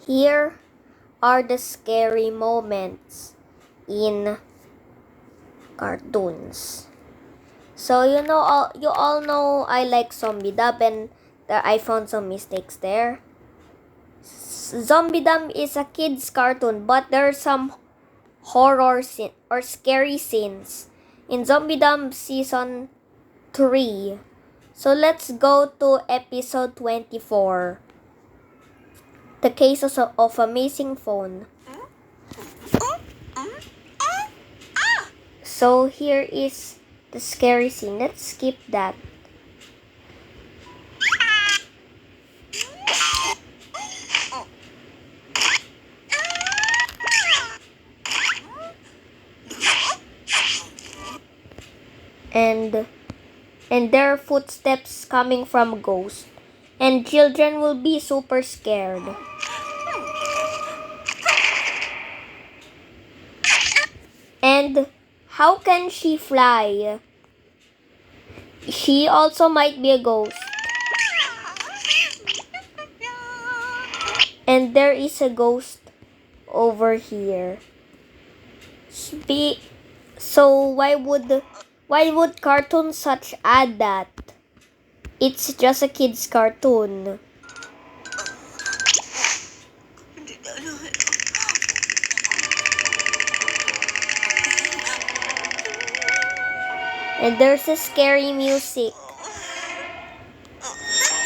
Here are the scary moments in cartoons. So you all know I like Zombie Dub, and I found some mistakes there. Zombie Dub is a kids cartoon, but there are some horror or scary scenes in Zombie Dub season 3. So let's go to episode 24. The Cases of Amazing Phone. So here is the scary scene. Let's skip that. And there are footsteps coming from a ghost, and children will be super scared. And how can she fly? She also might be a ghost. And there is a ghost over here. So why would cartoons such add that? It's just a kid's cartoon. And there's a scary music.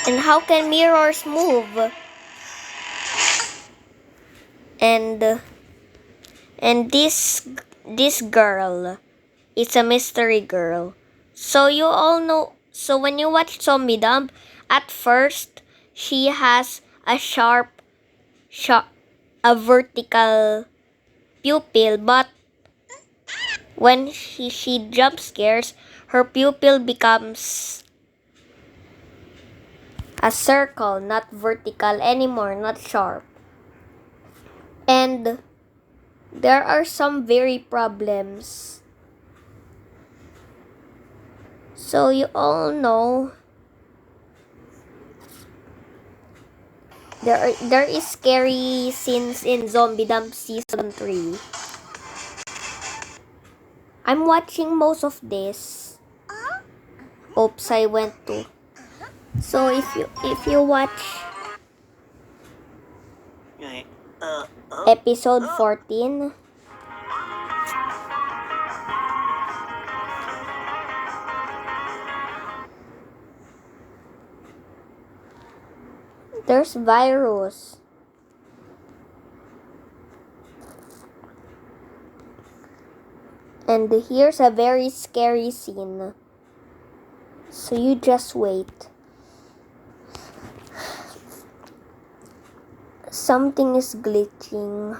And how can mirrors move? And this girl is a mystery girl. So you all know. So when you watch Zombie Dub, at first she has a a vertical pupil, but when she jump scares, her pupil becomes a circle, not vertical anymore, not sharp. And there are some very problems. So you all know there is scary scenes in Zombie Dub season 3. I'm watching most of this. Oops, I went to. So if you watch episode 14, there's virus. And here's a very scary scene. So you just wait. Something is glitching.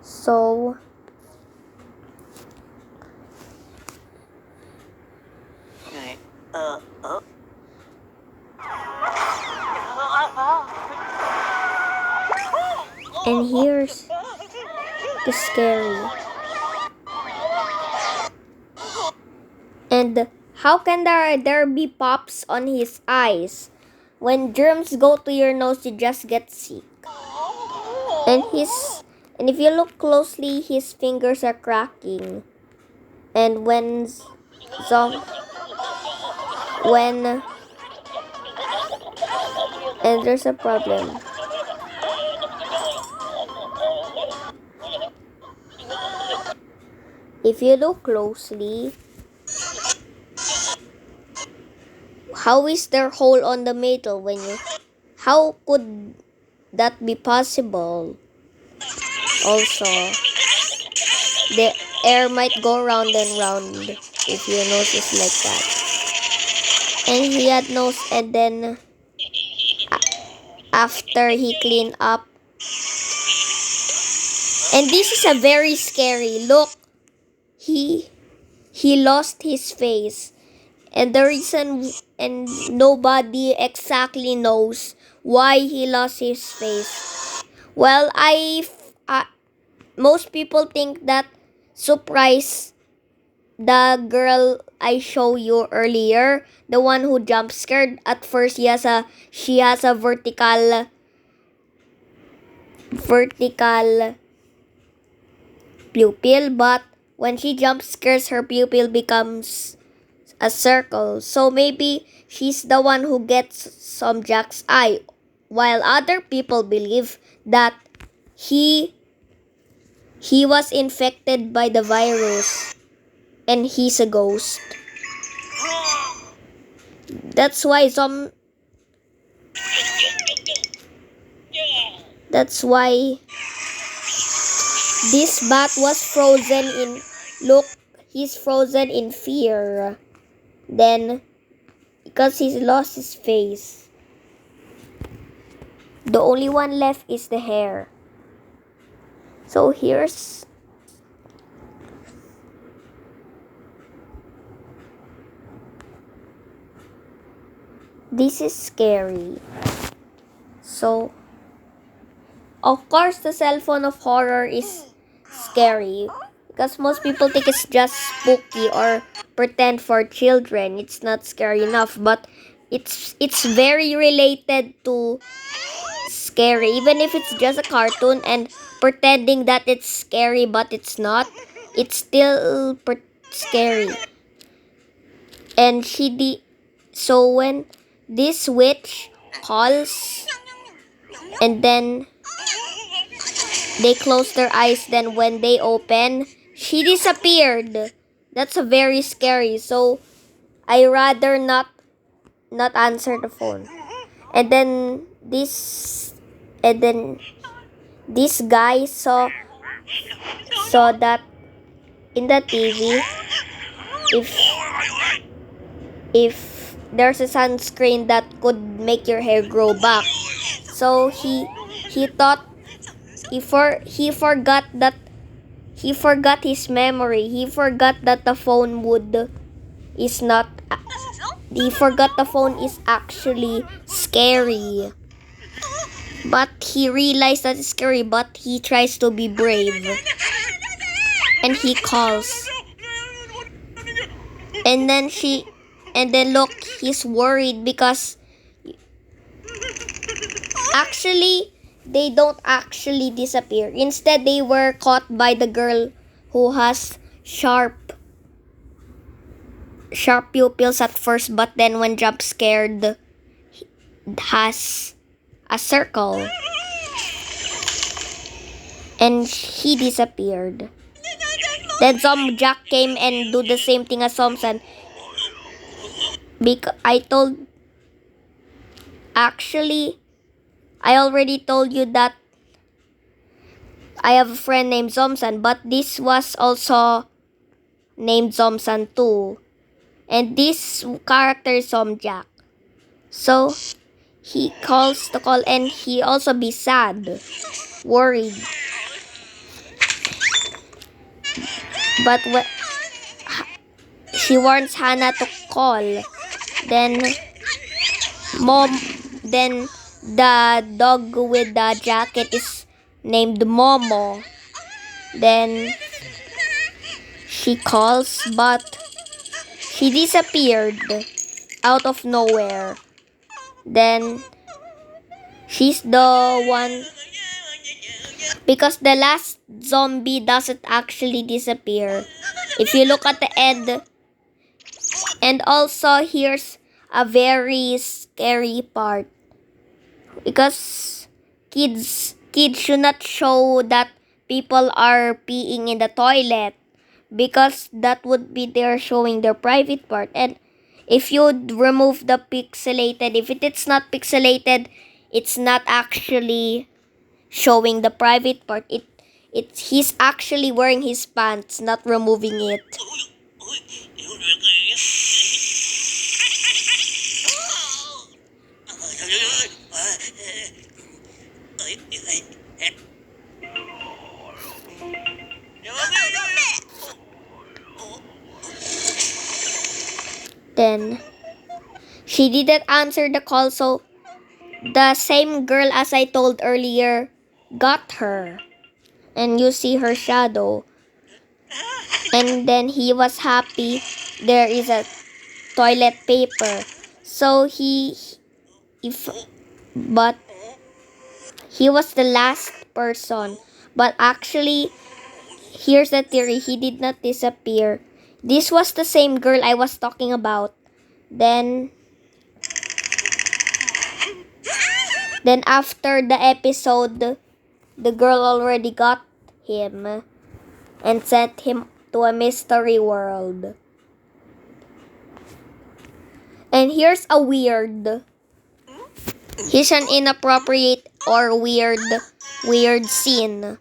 So and here's the scary. And how can there be pops on his eyes? When germs go to your nose, you just get sick. And if you look closely, his fingers are cracking. And when and there's a problem. If you look closely, how is there hole on the metal how could that be possible? Also, the air might go round and round if you notice like that. And he had nose, and then after he cleaned up. And this is a very scary look. He lost his face. And the reason, and nobody exactly knows why he lost his face. Well, most people think that surprise the girl I showed you earlier, the one who jump scared, at first she has a vertical pupil, but when she jump scares, her pupil becomes a circle. So maybe she's the one who gets some Jack's eye, while other people believe that he was infected by the virus and he's a ghost. That's why this bat was frozen in look, he's frozen in fear. Then because he's lost his face, the only one left is the hair. So here's this is scary. So of course the cell phone of horror is scary because most people think it's just spooky or pretend for children. It's not scary enough, but it's very related to scary, even if it's just a cartoon and pretending that it's scary but it's not, it's still scary. And so when this witch calls and then they close their eyes, then when they open, she disappeared. That's a very scary. So I rather not answer the phone. And then this guy saw that in the TV, if there's a sunscreen that could make your hair grow back. So he thought he forgot his memory. He forgot that the phone is actually scary. But he realized that it's scary, but he tries to be brave. And he calls. And then look, he's worried because actually they don't actually disappear. Instead, they were caught by the girl who has sharp pupils at first, but then when jump scared, has a circle. And he disappeared. Then Jack came and do the same thing as Somsan. Because I already told you that I have a friend named Zomsan, but this was also named Zomsan too. And this character is Jack. So he calls the call and he also be sad, worried. But when she warns Hannah to call, then the dog with the jacket is named Momo. Then she calls, but she disappeared out of nowhere. Then she's the one, because the last zombie doesn't actually disappear. If you look at the end, and also here's a very scary part, because kids should not show that people are peeing in the toilet, because that would be they're showing their private part. And if you remove the pixelated, if it's not pixelated, it's not actually showing the private part. He's actually wearing his pants, not removing it. Then she didn't answer the call, so the same girl as I told earlier got her. And you see her shadow. And then he was happy there is a toilet paper. So if but he was the last person. But actually, here's the theory, he did not disappear. This was the same girl I was talking about. Then after the episode, the girl already got him and sent him to a mystery world. And here's a weird. Here's an inappropriate or weird scene.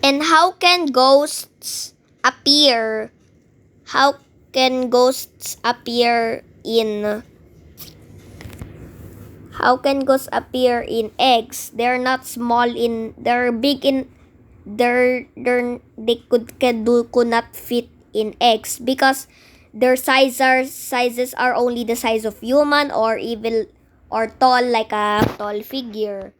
And how can ghosts appear? How can ghosts appear in eggs? They're not small they're big they could not fit in eggs because their sizes are only the size of human or even or tall like a tall figure.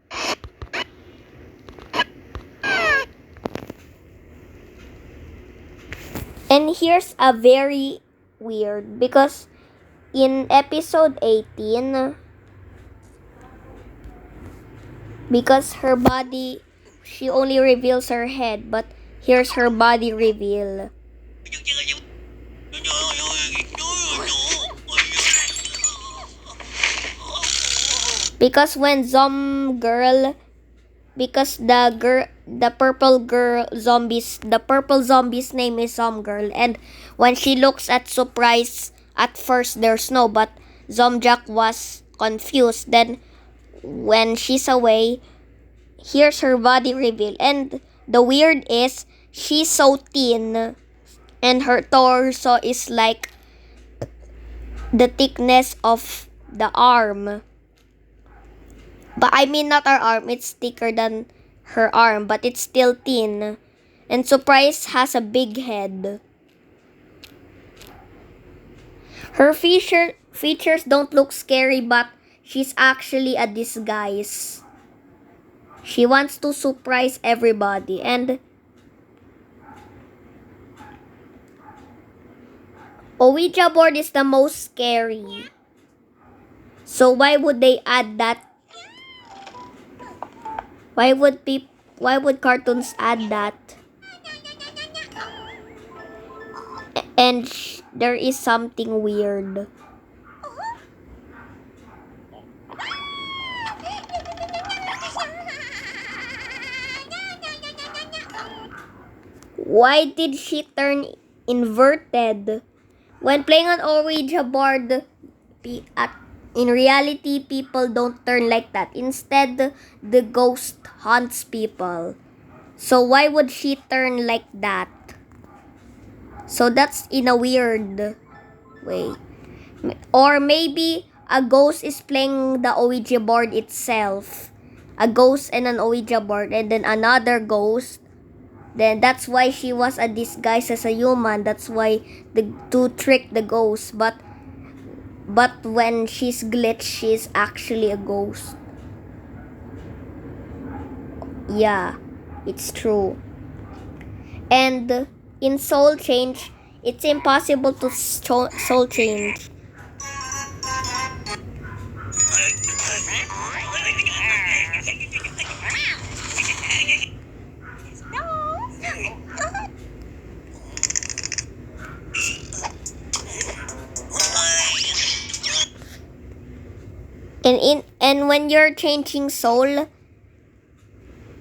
And here's a very weird because in episode 18, because her body, she only reveals her head, but here's her body reveal. Because when the purple zombie's name is Zom Girl, and when she looks at Surprise, at first there's no, but Zomjack was confused. Then when she's away, here's her body reveal, and the weird is she's so thin, and her torso is like the thickness of the arm. But I mean not her arm, it's thicker than her arm, but it's still thin. And Surprise has a big head. Her features don't look scary, but she's actually a disguise. She wants to surprise everybody, and Ouija board is the most scary. So why would they add that? Why would cartoons add that? And there is something weird. Why did she turn inverted? When playing on Ouija board, in reality, people don't turn like that. Instead, the ghost haunts people. So why would she turn like that? So that's in a weird way. Or maybe a ghost is playing the Ouija board itself. A ghost and an Ouija board, and then another ghost. Then that's why she was a disguise as a human. That's why to trick the ghost. But when she's glitched, she's actually a ghost. Yeah, it's true. And in Soul Change, it's impossible to soul change. And when you're changing soul,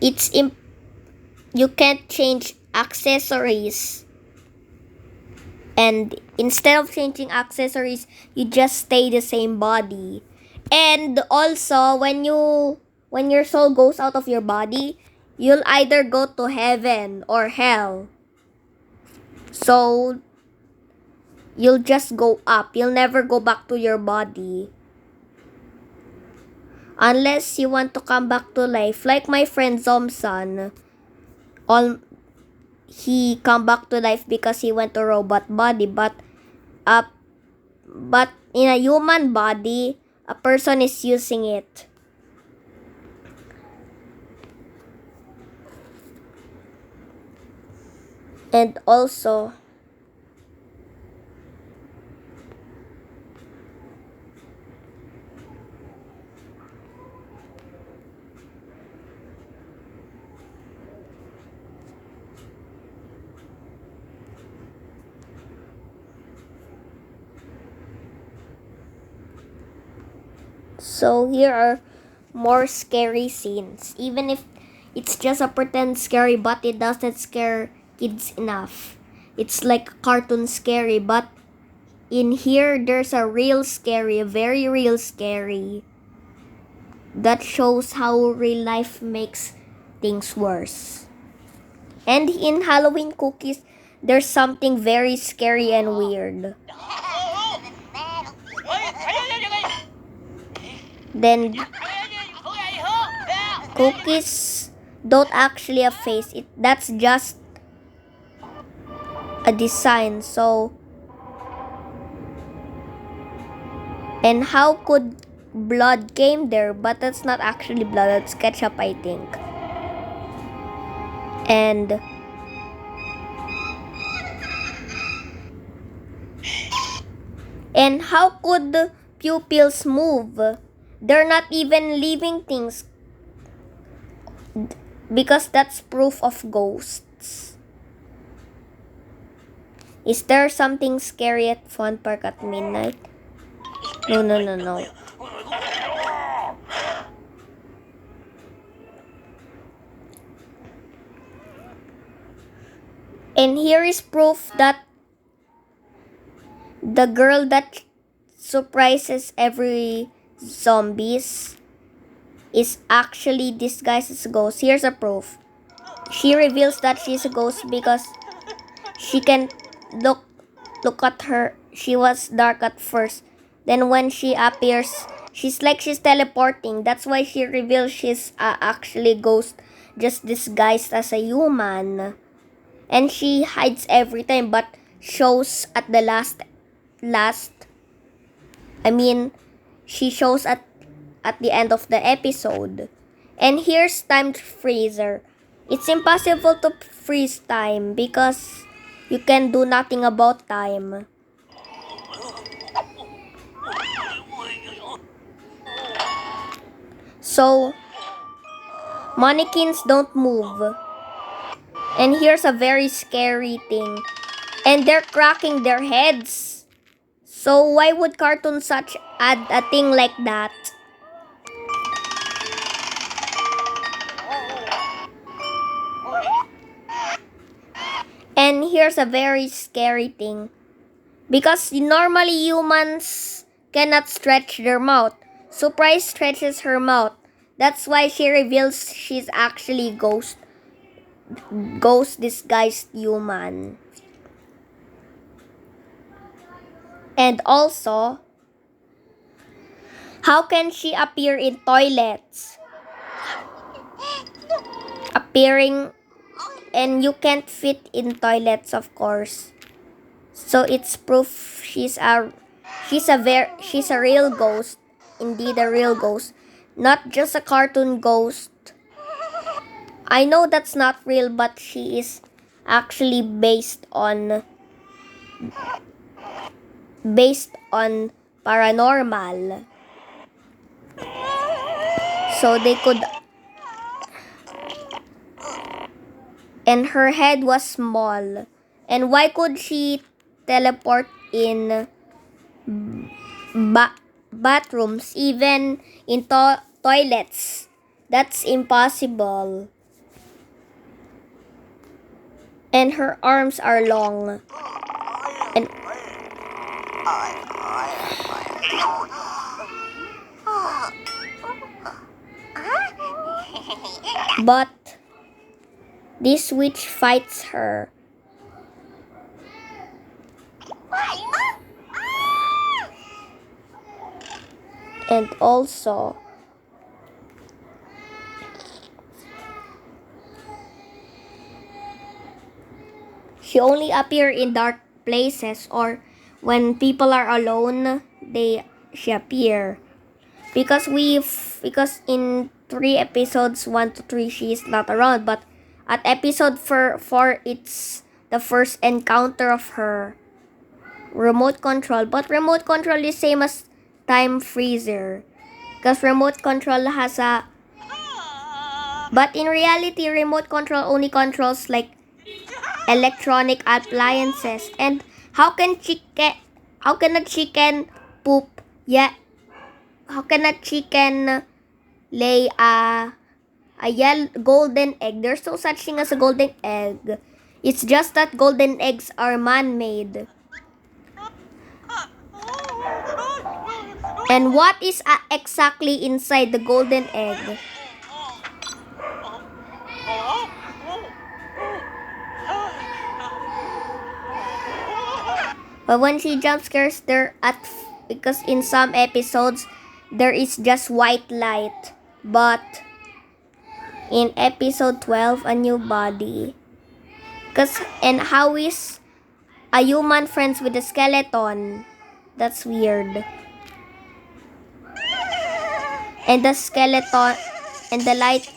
you can't change accessories. And instead of changing accessories, you just stay the same body. And also, when your soul goes out of your body, you'll either go to heaven or hell. So you'll just go up. You'll never go back to your body. Unless you want to come back to life. Like my friend Zomsan. He come back to life because he went to robot body, but in a human body, a person is using it. And also, so here are more scary scenes. Even if it's just a pretend scary, but it doesn't scare kids enough. It's like cartoon scary, but in here there's a real scary, a very real scary. That shows how real life makes things worse. And in Halloween Cookies, there's something very scary and weird. Then Cookies don't actually have face. That's just a design. So, and how could blood came there? But that's not actually blood. That's ketchup, I think. And how could the pupils move? They're not even living things, because that's proof of ghosts. Is there something scary at Fun Park at midnight? No. And here is proof that the girl that surprises every zombies is actually disguised as a ghost. Here's a proof. She reveals that she's a ghost because she can look at her. She was dark at first. Then when she appears, she's teleporting. That's why she reveals she's actually a ghost, just disguised as a human. And she hides every time, but shows at the last. I mean, she shows at the end of the episode. And here's time freezer. It's impossible to freeze time because you can do nothing about time. So, mannequins don't move. And here's a very scary thing. And they're cracking their heads. So why would cartoon such add a thing like that? And here's a very scary thing. Because normally humans cannot stretch their mouth. Surprise stretches her mouth. That's why she reveals she's actually ghost disguised human. And also, how can she appear in toilets? Appearing, and you can't fit in toilets, of course. So it's proof she's a real ghost, indeed a real ghost, not just a cartoon ghost. I know that's not real, but she is actually based on paranormal. So they could, and her head was small. And why could she teleport in bathrooms, even in toilets? That's impossible. And her arms are long. And but this witch fights her. And also, she only appears in dark places or when people are alone. she appear. Because in 3 episodes 1 to 3 she is not around, but at episode 4 it's the first encounter of her remote control. But remote control is same as time freezer, because remote control has a, but in reality remote control only controls like electronic appliances. And how can a chicken poop? Yeah, how can a chicken lay a golden egg? There's no such thing as a golden egg. It's just that golden eggs are man-made. And what is exactly inside the golden egg? But when she jump scares, because in some episodes there is just white light, but in episode 12 a new body. And how is a human friends with a skeleton? That's weird. And the skeleton and the light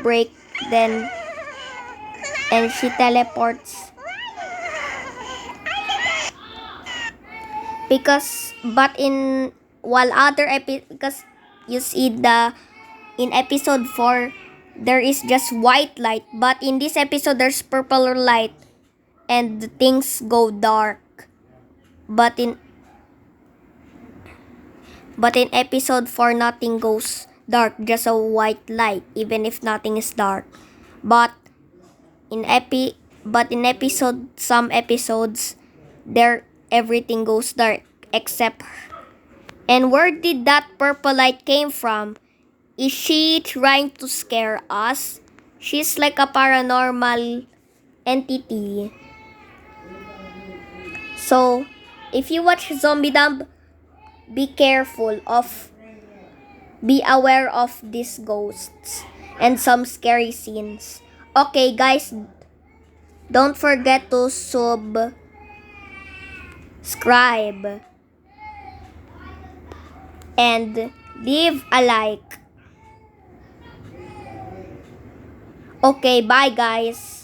break then, and she teleports. Because you see in episode 4 there is just white light, but in this episode there's purple light and things go dark. But in episode 4 nothing goes dark, just a white light even if nothing is dark. But in some episodes there everything goes dark except her. And where did that purple light came from? Is she trying to scare us? She's like a paranormal entity. So if you watch Zombie Dump, be aware of these ghosts and some scary scenes. Okay guys, don't forget to subscribe and leave a like. Okay, bye guys.